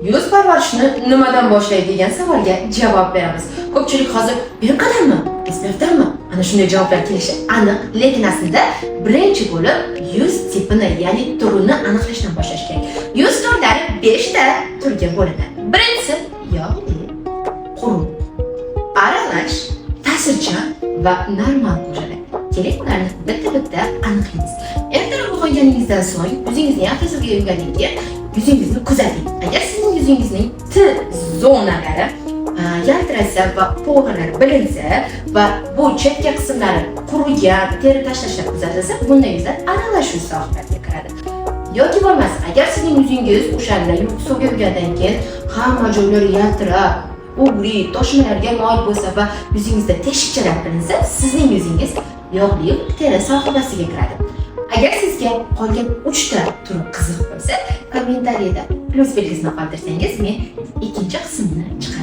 yuz parvarishni nimadan boshlaydi degan savolga javob beramiz. Ko'pchilik hozir bu yoqdanmi, SPF'danmi? Ana shunday javoblar kelishi aniq, lekin aslida birinchi bo'lib yuz tipini, ya'ni turini aniqlashdan boshlash kerak. Yuz turlari 5 ta turga bo'linadi. Birinchisi yog'li, quruq, aralash, ta'sirchan va normal hujayra. Keling, ularni bitta-bitta aniqlaymiz. Ertaroq uxlaganingizdan so'ng yuzingizni yaxshisiga yuvgandan keyin yuzingizni kuzating. Agar sizning yuzingizning T zonalari yaltirasa va po'g'alari bilinsa va bu chetki qismlari qurigan, teri tashlashlar kuzatilsa, bunday yuzlar aralash yuz sohibasiga kiradi. Yoki bo'lmasa, agar sizning yuzingiz o'shanda suvga yuvgandan keyin hamma joylari yaltirab, o'g'ri, toshmalarga moyil bo'lsa va yuzingizda teshikchalar bilinsa, sizning yuzingiz yog'li teri sohibasiga kiradi. Agar sizga qolgan 3 ta tur qiziq bo'lsa, kommentariyada plus belgisini qoldirsangiz, men ikkinchi qismini chiqaraman.